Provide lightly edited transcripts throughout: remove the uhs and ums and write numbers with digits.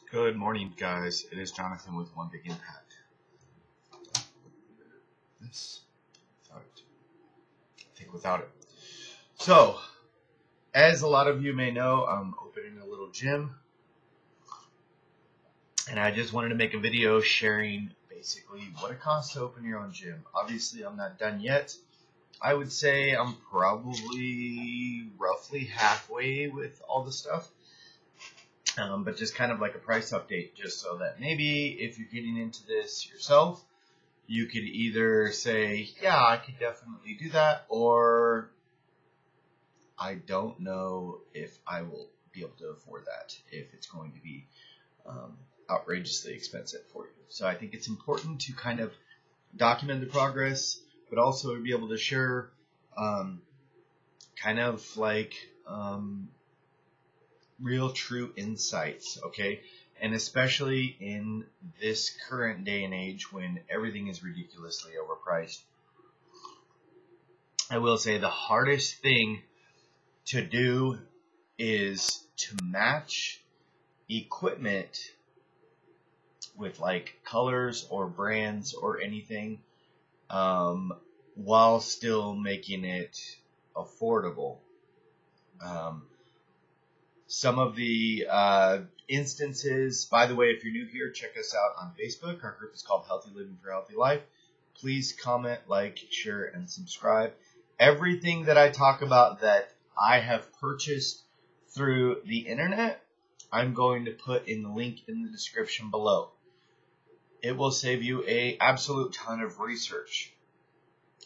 Good morning, guys. It is Jonathan with One Big Impact. This, I think without it. So, as a lot of you may know, I'm opening a little gym, and I just wanted to make a video sharing basically what it costs to open your own gym. Obviously, I'm not done yet. I would say I'm probably roughly halfway with all the stuff. But just kind of like a price update, just so that maybe if you're getting into this yourself, you could either say, yeah, I could definitely do that, or I don't know if I will be able to afford that, if it's going to be outrageously expensive for you. So I think it's important to kind of document the progress, but also to be able to share kind of like real true insights, okay? And especially in this current day and age when everything is ridiculously overpriced, I will say the hardest thing to do is to match equipment with like colors or brands or anything while still making it affordable. Some of the instances, by the way, if you're new here, check us out on Facebook. Our group is called Healthy Living for Healthy Life. Please comment, like, share, and subscribe. Everything that I talk about that I have purchased through the internet, I'm going to put in the link in the description below. It will save you an absolute ton of research.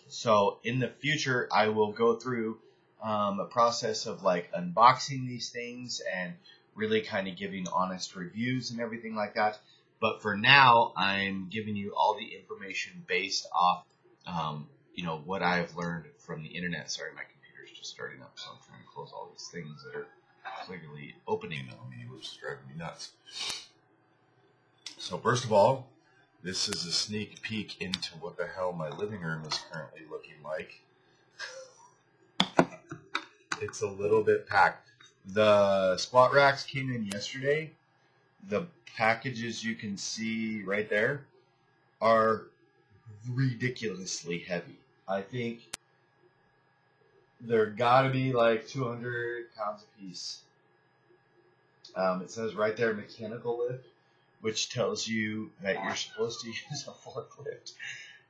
So in the future, I will go through a process of like unboxing these things and really kind of giving honest reviews and everything like that. But for now, I'm giving you all the information based off, what I've learned from the internet. Sorry, my computer's just starting up, so I'm trying to close all these things that are clearly opening on me, which is driving me nuts. So first of all, this is a sneak peek into what the hell my living room is currently looking like. It's a little bit packed. The squat racks came in yesterday. The packages you can see right there are ridiculously heavy. I think they're got to be like 200 pounds a piece. It says right there mechanical lift, which tells you that you're supposed to use a forklift.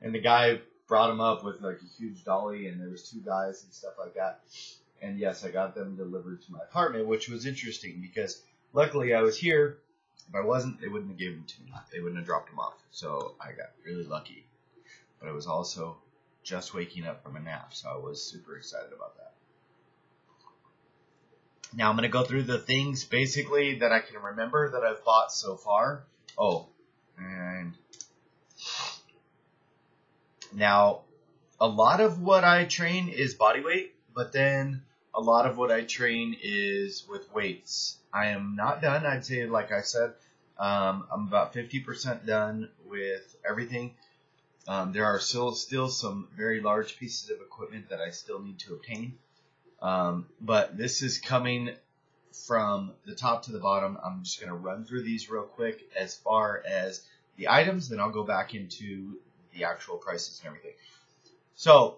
And the guy brought them up with like a huge dolly, and there was two guys and stuff like that. And yes, I got them delivered to my apartment, which was interesting because luckily I was here. If I wasn't, they wouldn't have given them to me. They wouldn't have dropped them off. So I got really lucky. But I was also just waking up from a nap, so I was super excited about that. Now I'm going to go through the things basically that I can remember that I've bought so far. Oh, and now a lot of what I train is body weight, but then a lot of what I train is with weights. I am not done. I'd say, like I said, I'm about 50% done with everything. There are still some very large pieces of equipment that I still need to obtain. But this is coming from the top to the bottom. I'm just going to run through these real quick as far as the items, then I'll go back into the actual prices and everything. So,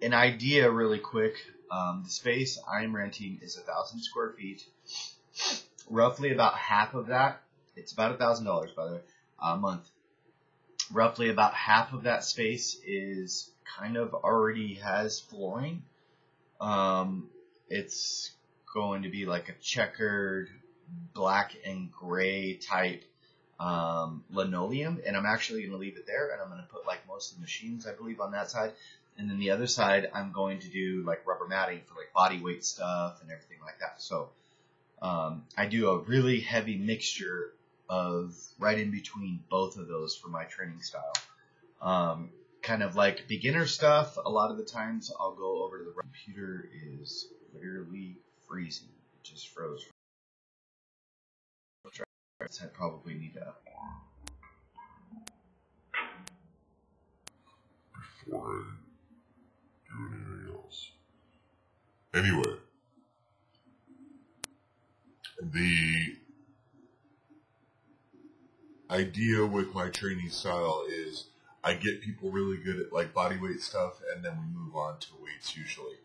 an idea really quick, the space I'm renting is 1,000 square feet. Roughly about half of that, it's about $1,000 by the way, a month. Roughly about half of that space is kind of already has flooring. It's going to be like a checkered black and gray type linoleum, and I'm actually going to leave it there, and I'm going to put like most of the machines, I believe, on that side. And then the other side, I'm going to do like rubber matting for like body weight stuff and everything like that. So I do a really heavy mixture of right in between both of those for my training style. Kind of like beginner stuff. A lot of the times I'll go over to the computer is literally freezing. It just froze. I probably need to before I do anything else. Anyway, the idea with my training style is I get people really good at like body weight stuff, and then we move on to weights usually.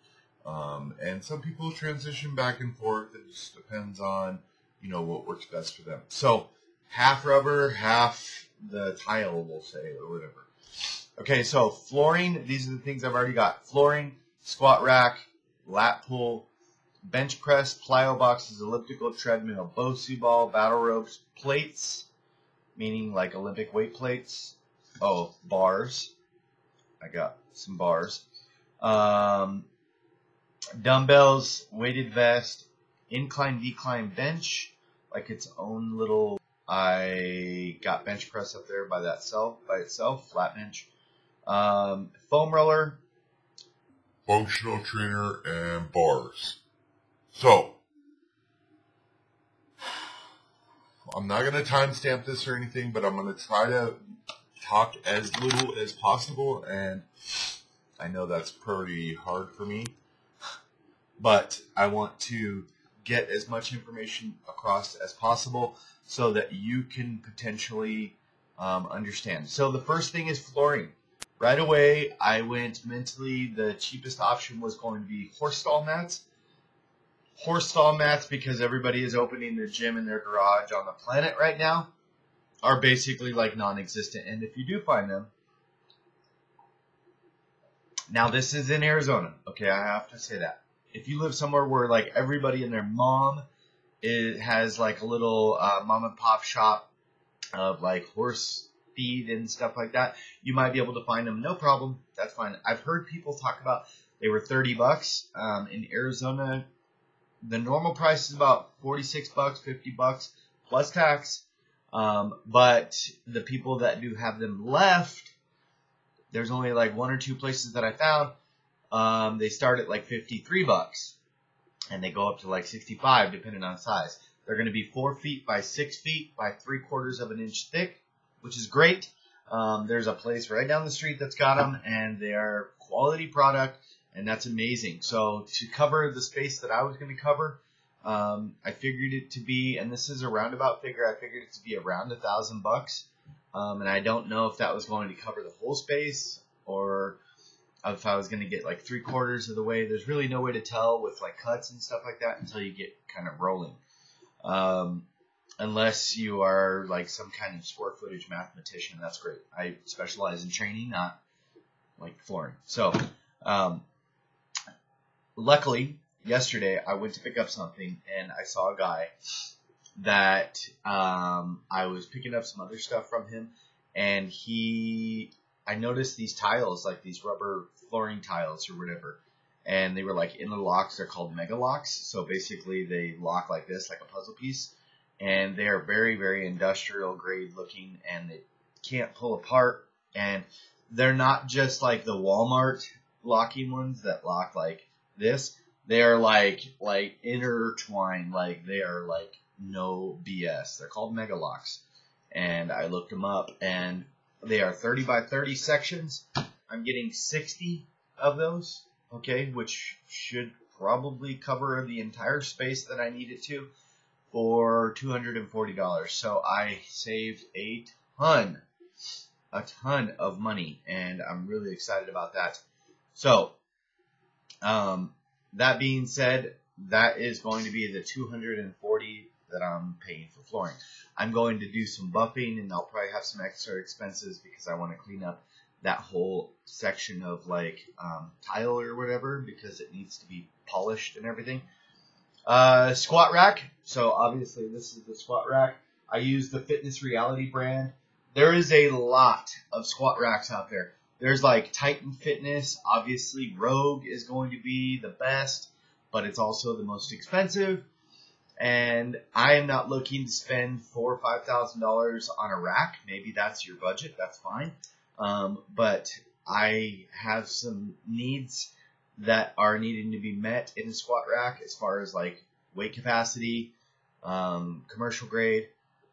And some people transition back and forth. It just depends on, what works best for them. So half rubber, half the tile, we'll say, or whatever. Okay, so flooring, these are the things I've already got. Flooring, squat rack, lat pull, bench press, plyo boxes, elliptical, treadmill, Bosu ball, battle ropes, plates, meaning like Olympic weight plates. Oh, bars. I got some bars. Dumbbells, weighted vest, incline, decline bench, like its own little. I got bench press up there by itself, flat bench. Foam roller, Functional trainer, and bars. So, I'm not going to timestamp this or anything, but I'm going to try to talk as little as possible, and I know that's pretty hard for me, but I want to get as much information across as possible so that you can potentially understand. So the first thing is flooring. Right away, I went mentally, the cheapest option was going to be horse stall mats. Horse stall mats, because everybody is opening their gym in their garage on the planet right now, are basically like non-existent. And if you do find them, now this is in Arizona, okay, I have to say that. If you live somewhere where like everybody and their mom has like a little mom and pop shop of like horse feed and stuff like that, you might be able to find them, no problem, that's fine. I've heard people talk about they were $30 in Arizona. The normal price is about $46, $50 plus tax. But the people that do have them left, there's only like one or two places that I found. They start at like $53 and they go up to like $65 depending on size. They're going to be 4 feet by 6 feet by 3/4 of an inch thick, which is great. There's a place right down the street that's got them, and they are quality product, and that's amazing. So to cover the space that I was going to cover, I figured it to be, and this is a roundabout figure, I figured it to be around $1,000. And I don't know if that was going to cover the whole space or if I was going to get like 3/4 of the way. There's really no way to tell with like cuts and stuff like that until you get kind of rolling. Unless you are like some kind of square footage mathematician, that's great. I specialize in training, not like flooring. So, luckily, yesterday I went to pick up something and I saw a guy that I was picking up some other stuff from him, and I noticed these tiles, like these rubber flooring tiles or whatever, and they were like interlocks. They're called mega locks. So basically they lock like this, like a puzzle piece, and they are very, very industrial grade looking, and they can't pull apart, and they're not just like the Walmart locking ones that lock like this. They are like intertwined, like they are like no BS. They're called mega locks, and I looked them up, and they are 30 by 30 sections. I'm getting 60 of those, okay, which should probably cover the entire space that I need it to for $240. So I saved a ton of money, and I'm really excited about that. So, that being said, that is going to be the $240 that I'm paying for flooring. I'm going to do some buffing, and I'll probably have some extra expenses because I want to clean up that whole section of like tile or whatever, because it needs to be polished and everything. Squat rack. So obviously this is the squat rack. I use the Fitness Reality brand. There is a lot of squat racks out there. There's like Titan Fitness. Obviously Rogue is going to be the best, but it's also the most expensive. And I am not looking to spend $4,000 or $5,000 on a rack. Maybe that's your budget. That's fine. But I have some needs that are needing to be met in the squat rack as far as like weight capacity, commercial grade,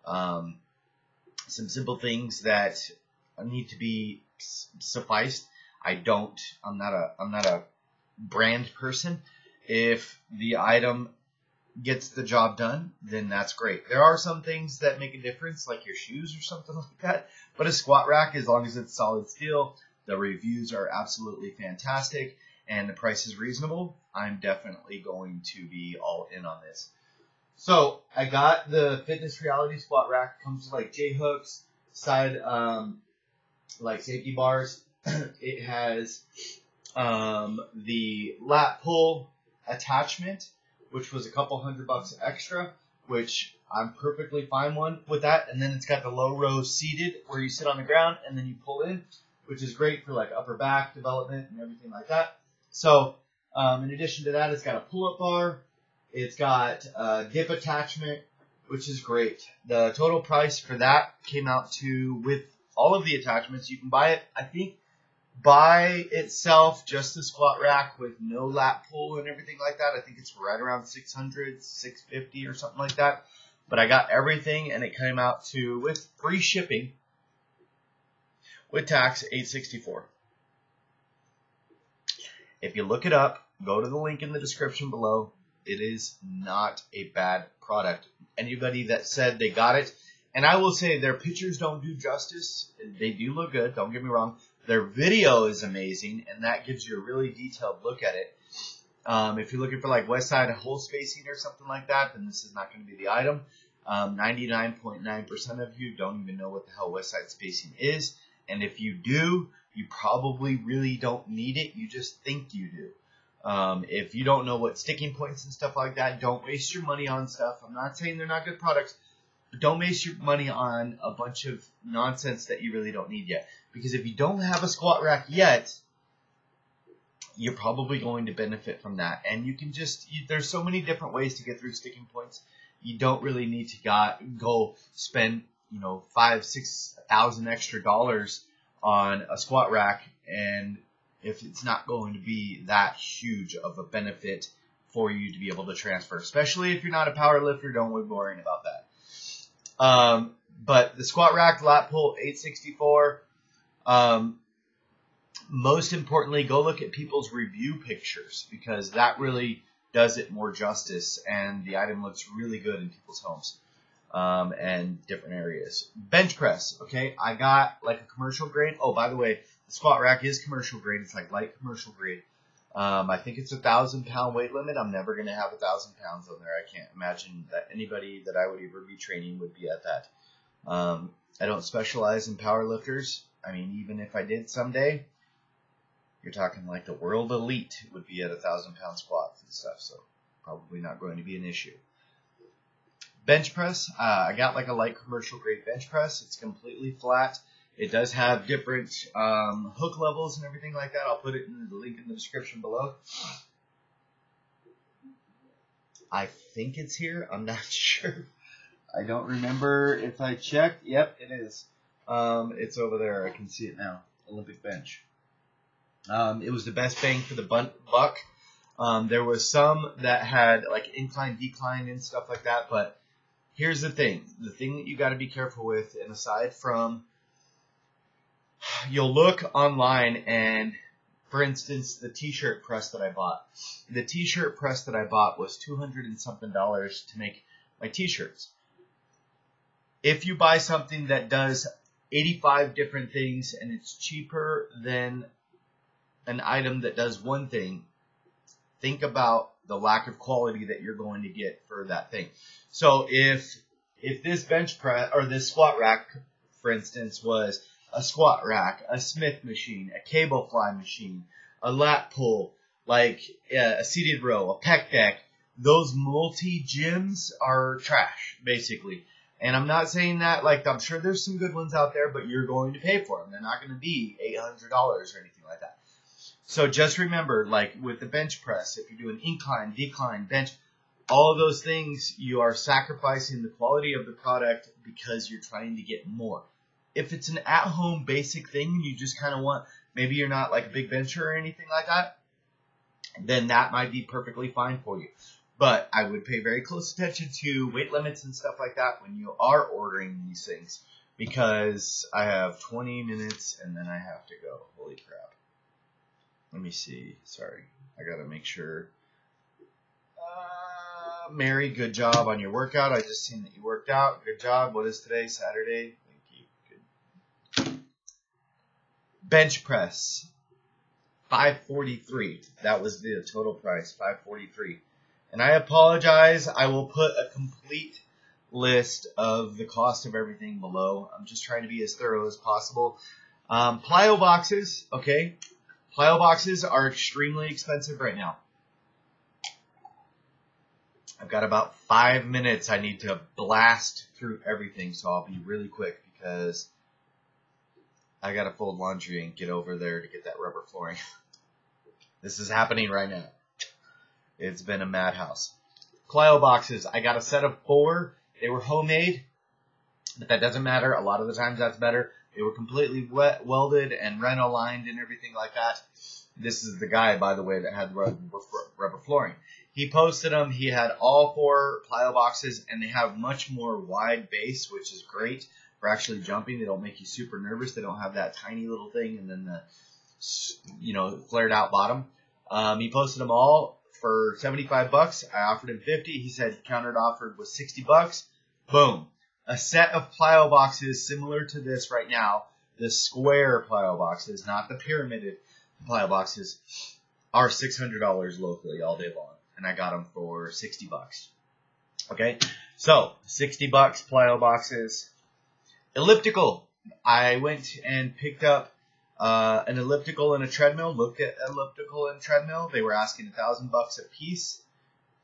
some simple things that need to be sufficed. I'm not a brand person. If the item gets the job done, then that's great. There are some things that make a difference, like your shoes or something like that. But a squat rack, as long as it's solid steel, the reviews are absolutely fantastic, and the price is reasonable, I'm definitely going to be all in on this. So I got the Fitness Reality squat rack. It comes with like J-hooks, side like safety bars. It has the lat pull attachment, which was a couple $100 extra, which I'm perfectly fine with that. And then it's got the low row seated where you sit on the ground and then you pull in, which is great for like upper back development and everything like that. So in addition to that, it's got a pull-up bar. It's got a dip attachment, which is great. The total price for that came out to, with all of the attachments, you can buy it, I think, by itself, just the squat rack with no lat pull and everything like that. I think it's right around $600, $650 or something like that. But I got everything, and it came out to, with free shipping, with tax, $864. If you look it up, go to the link in the description below. It is not a bad product. Anybody that said they got it, and I will say their pictures don't do justice. They do look good, don't get me wrong. Their video is amazing, and that gives you a really detailed look at it. If you're looking for like west side hole spacing or something like that, then this is not going to be the item. 99.9% of you don't even know what the hell west side spacing is. And if you do, you probably really don't need it. You just think you do. If you don't know what sticking points and stuff like that, don't waste your money on stuff. I'm not saying they're not good products, but don't waste your money on a bunch of nonsense that you really don't need yet. Because if you don't have a squat rack yet, you're probably going to benefit from that. And you can just, there's so many different ways to get through sticking points. You don't really need to go spend, $5,000-6,000 extra dollars on a squat rack, and if it's not going to be that huge of a benefit for you to be able to transfer, especially if you're not a power lifter, don't be worrying about that. But the squat rack lat pull, $864. Most importantly, go look at people's review pictures, because that really does it more justice, and the item looks really good in people's homes and different areas. Bench press, okay? I got like a commercial grade. Oh, by the way, the squat rack is commercial grade. It's like light commercial grade. I think it's 1,000-pound weight limit. I'm never going to have 1,000 pounds on there. I can't imagine that anybody that I would ever be training would be at that. I don't specialize in power lifters. I mean, even if I did someday, you're talking like the world elite would be at 1,000-pound squats and stuff, so probably not going to be an issue. Bench press, I got like a light commercial grade bench press. It's completely flat. It does have different hook levels and everything like that. I'll put it in the link in the description below. I think it's here. I'm not sure. I don't remember if I checked. Yep, it is. It's over there. I can see it now. Olympic bench. It was the best bang for the buck. There was some that had like incline, decline, and stuff like that. But here's the thing. The thing that you got to be careful with, and aside from, you'll look online and, for instance, the t-shirt press that I bought. The t-shirt press that I bought was $200 and something to make my t-shirts. If you buy something that does 85 different things and it's cheaper than an item that does one thing, think about the lack of quality that you're going to get for that thing. So if this bench press or this squat rack, for instance, was a squat rack, a Smith machine, a cable fly machine, a lat pull, like a seated row, a pec deck, those multi-gyms are trash, basically. And I'm not saying that, like, I'm sure there's some good ones out there, but you're going to pay for them. They're not going to be $800 or anything like that. So just remember, like with the bench press, if you're doing incline, decline, bench, all of those things, you are sacrificing the quality of the product because you're trying to get more. If it's an at-home basic thing and you just kind of want, maybe you're not like a big bencher or anything like that, then that might be perfectly fine for you. But I would pay very close attention to weight limits and stuff like that when you are ordering these things, because I have 20 minutes and then I have to go. Holy crap. Let me see. Sorry. I got to make sure. Mary, good job on your workout. I just seen that you worked out. Good job. What is today? Saturday. Thank you. Good. Bench press, 543. That was the total price, 543. And I apologize. I will put a complete list of the cost of everything below. I'm just trying to be as thorough as possible. Plyo boxes, okay? Plyo boxes are extremely expensive right now. I've got about 5 minutes. I need to blast through everything, so I'll be really quick because I got to fold laundry and get over there to get that rubber flooring. This is happening right now. It's been a madhouse. Plyo boxes. I got a set of 4. They were homemade, but that doesn't matter. A lot of the times that's better. They were completely welded and Reno-lined and everything like that. This is the guy, by the way, that had the rubber flooring. He posted them. He had all 4 Plyo boxes, and they have much more wide base, which is great for actually jumping. They don't make you super nervous. They don't have that tiny little thing and then the, flared out bottom. He posted them all for 75 bucks. I offered him 50. He said countered offered was 60 bucks. Boom. A set of Plyo boxes similar to this right now, the square Plyo boxes, not the pyramided Plyo boxes, are $600 locally all day long. And I got them for 60 bucks. Okay? So, 60 bucks Plyo boxes. Elliptical. I went and picked up an elliptical and a treadmill. Looked at elliptical and treadmill. They were asking $1,000 a piece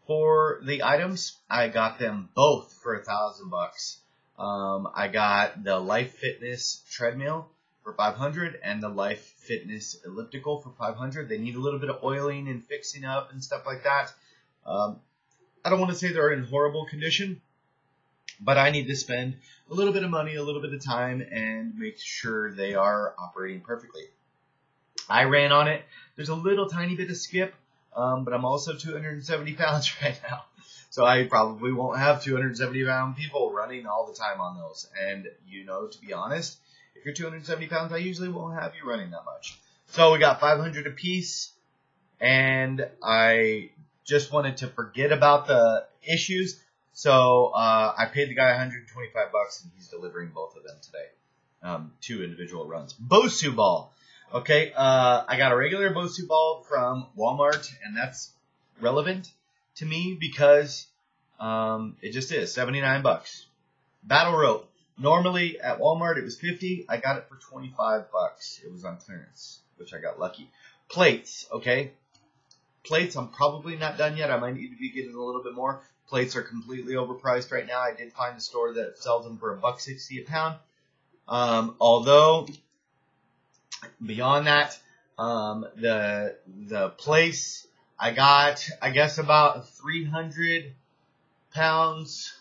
for the items. I got them both for $1,000. I got the Life Fitness treadmill for $500 and the Life Fitness elliptical for $500. They need a little bit of oiling and fixing up and stuff like that. I don't want to say they're in horrible condition, but I need to spend a little bit of money, a little bit of time, and make sure they are operating perfectly. I ran on it. There's a little tiny bit of skip, but I'm also 270 pounds right now. So I probably won't have 270-pound people running all the time on those. And, to be honest, if you're 270 pounds, I usually won't have you running that much. So we got 500 apiece, and I just wanted to forget about the issues. So I paid the guy 125 bucks, and he's delivering both of them today. 2 individual runs. Bosu ball. Okay, I got a regular Bosu ball from Walmart, and that's relevant to me because it just is 79 bucks. Battle rope. Normally at Walmart it was 50. I got it for 25 bucks. It was on clearance, which I got lucky. Plates. Okay. Plates, I'm probably not done yet. I might need to be getting a little bit more. Plates are completely overpriced right now. I did find a store that sells them for $1.60 a pound. Although beyond that, the place I got, I guess, about 300 pounds.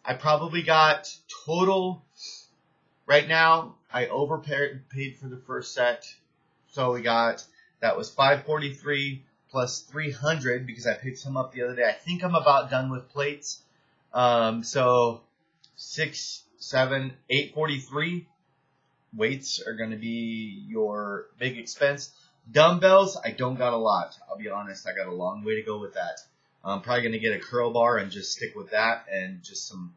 I probably got total right now. I overpaid for the first set, so that was 543 plus 300 because I picked some up the other day. I think I'm about done with plates. So 6, 7, 843. Weights are going to be your big expense. Dumbbells, I don't got a lot. I'll be honest, I got a long way to go with that. I'm probably going to get a curl bar and just stick with that and just some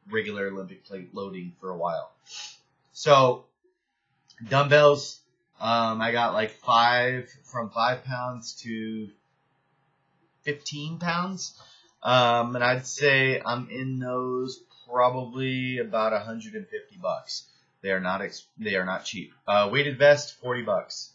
regular Olympic plate loading for a while. So dumbbells, I got 5 from 5 pounds to 15 pounds. And I'd say I'm in those probably about 150 bucks. They are not cheap. Weighted vest, 40 bucks.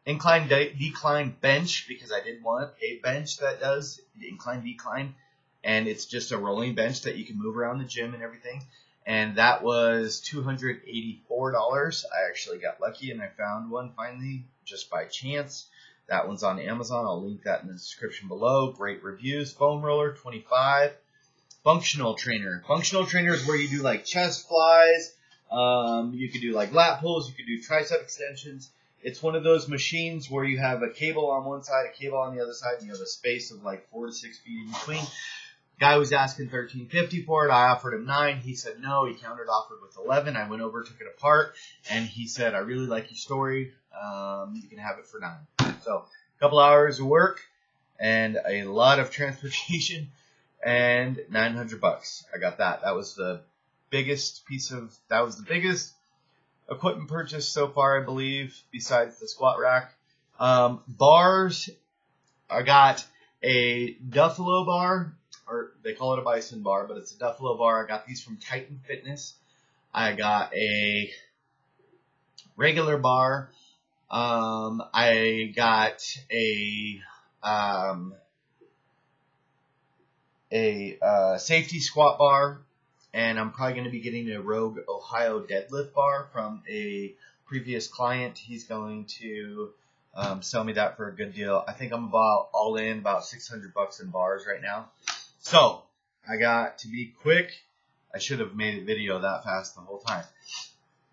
Incline decline bench, because I did want a bench that does the incline decline, and it's just a rolling bench that you can move around the gym and everything. And that was $284. I actually got lucky and I found one finally just by chance. That one's on Amazon. I'll link that in the description below. Great reviews. Foam roller, 25. Functional trainer. Functional trainer is where you do chest flies. You could do lat pulls. You could do tricep extensions. It's one of those machines where you have a cable on one side, a cable on the other side, and you have a space of 4 to 6 feet in between. Guy was asking $13.50 for it. I offered him $9. He said no. He countered offered with $11. I went over, took it apart, and he said, I really like your story. You can have it for $9. So a couple hours of work and a lot of transportation and $900. I got that. That was the biggest equipment purchase so far, I believe, besides the squat rack. Bars, I got a Duffalo bar, or they call it a bison bar, but it's a Duffalo bar. I got these from Titan Fitness. I got a regular bar. I got a safety squat bar, and I'm probably going to be getting a Rogue Ohio deadlift bar from a previous client. He's going to sell me that for a good deal. I think I'm about all in about $600 in bars right now. So I got to be quick. I should have made a video that fast the whole time.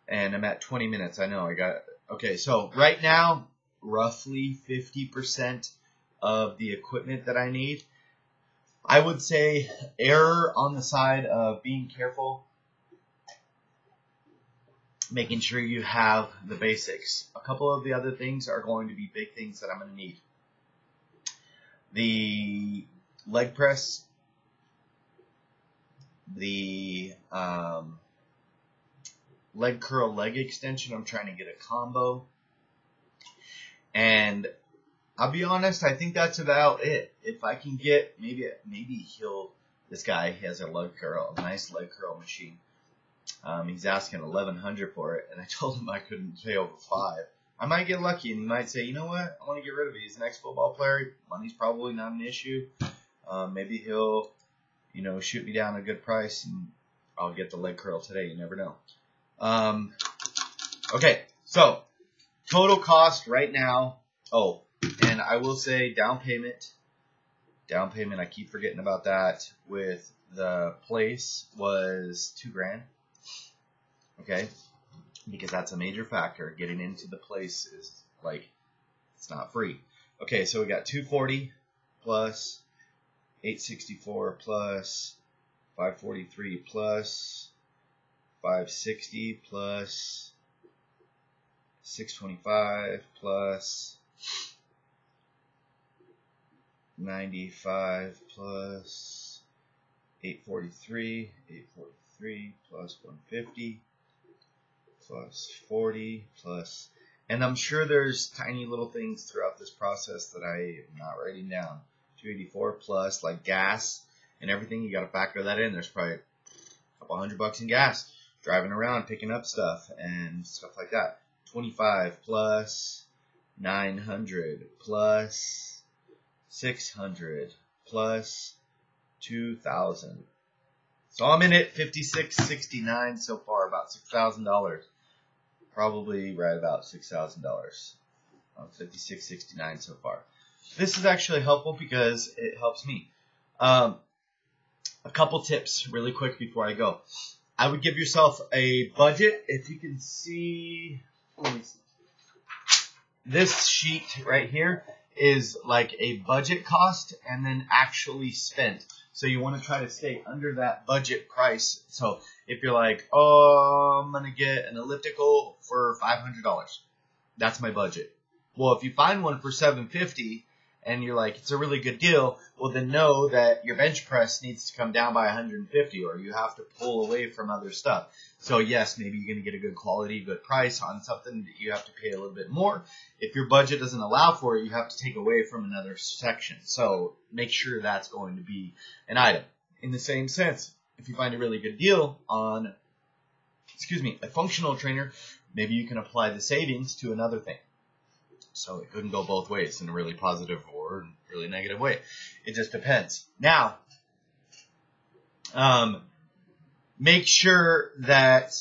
And I'm at 20 minutes. I know I got it. Okay, so right now, roughly 50% of the equipment that I need. I would say err on the side of being careful, making sure you have the basics. A couple of the other things are going to be big things that I'm going to need. The leg press, the leg curl, leg extension. I'm trying to get a combo. And I'll be honest, I think that's about it. If I can get, maybe this guy, he has a nice leg curl machine. He's asking $1,100 for it, and I told him I couldn't pay over $5. I might get lucky, and he might say, you know what, I want to get rid of it. He's an ex-football player. Money's probably not an issue. Maybe he'll, shoot me down a good price, and I'll get the leg curl today. You never know. Okay, so total cost right now. Oh, and I will say down payment. I keep forgetting about that. With the place was $2,000. Okay, because that's a major factor. Getting into the place is it's not free. Okay, so we got $240 plus $864 plus $543 plus $560 plus $625 plus $95 plus $843 plus $150 plus $40 plus, and I'm sure there's tiny little things throughout this process that I am not writing down. $284 plus gas and everything. You got to factor that in. There's probably a couple $100 in gas driving around picking up stuff and stuff like that. $25 plus $900 plus $600 plus $2,000. So I'm in it $56.69 so far, about $6,000. Probably right about $6,000. $56.69 so far. This is actually helpful because it helps me. A couple tips really quick before I go. I would give yourself a budget. If you can see, this sheet right here is like a budget cost and then actually spent. So you want to try to stay under that budget price. So if you're like, oh, I'm going to get an elliptical for $500. That's my budget. Well, if you find one for $750 and you're like, it's a really good deal, well, then know that your bench press needs to come down by $150 or you have to pull away from other stuff. So yes, maybe you're going to get a good quality, good price on something that you have to pay a little bit more. If your budget doesn't allow for it, you have to take away from another section. So make sure that's going to be an item. In the same sense, if you find a really good deal on, a functional trainer, maybe you can apply the savings to another thing. So it couldn't go both ways in a really positive or really negative way. It just depends. Now, make sure that,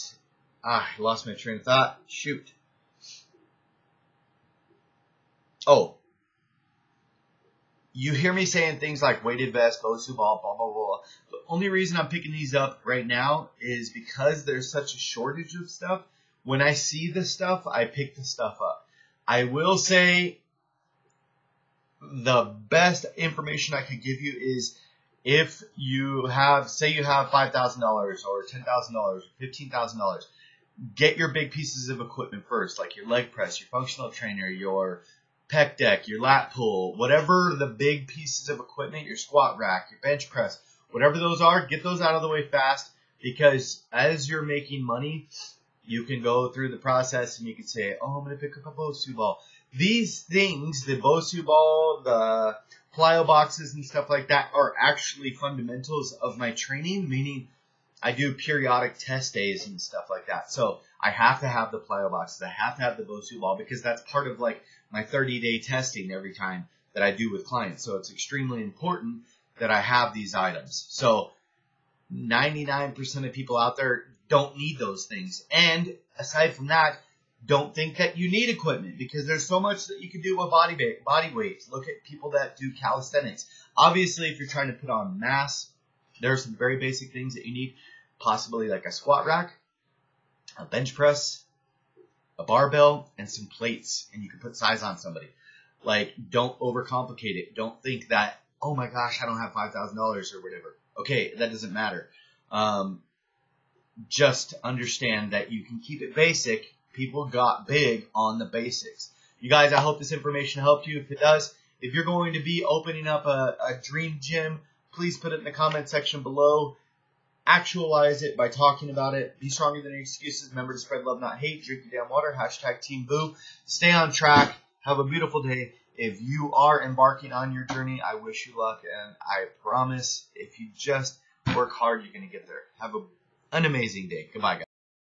I lost my train of thought. Shoot. Oh, you hear me saying things like weighted vest, Bosu ball, blah, blah, blah. The only reason I'm picking these up right now is because there's such a shortage of stuff. When I see the stuff, I pick the stuff up. I will say the best information I could give you is if you have, say you have $5,000 or $10,000 or $15,000, get your big pieces of equipment first, like your leg press, your functional trainer, your pec deck, your lat pull, whatever the big pieces of equipment, your squat rack, your bench press, whatever those are, get those out of the way fast, because as you're making money, you can go through the process and you can say, oh, I'm going to pick up a Bosu ball. These things, the Bosu ball, the Plyo Boxes and stuff like that, are actually fundamentals of my training, meaning I do periodic test days and stuff like that. So I have to have the Plyo Boxes. I have to have the Bosu ball because that's part of like my 30-day testing every time that I do with clients. So it's extremely important that I have these items. So 99% of people out there don't need those things. And aside from that, don't think that you need equipment, because there's so much that you can do with body weights. Look at people that do calisthenics. Obviously, if you're trying to put on mass, there are some very basic things that you need, possibly like a squat rack, a bench press, a barbell, and some plates, and you can put size on somebody. Like, don't overcomplicate it. Don't think that, oh my gosh, I don't have $5,000 or whatever. Okay, that doesn't matter. Just understand that you can keep it basic. People got big on the basics. You guys, I hope this information helped you. If it does, if you're going to be opening up a dream gym, please put it in the comment section below. Actualize it by talking about it. Be stronger than your excuses. Remember to spread love, not hate. Drink your damn water. # Team Boo. Stay on track. Have a beautiful day. If you are embarking on your journey, I wish you luck. And I promise, if you just work hard, you're going to get there. Have an amazing day. Goodbye, guys.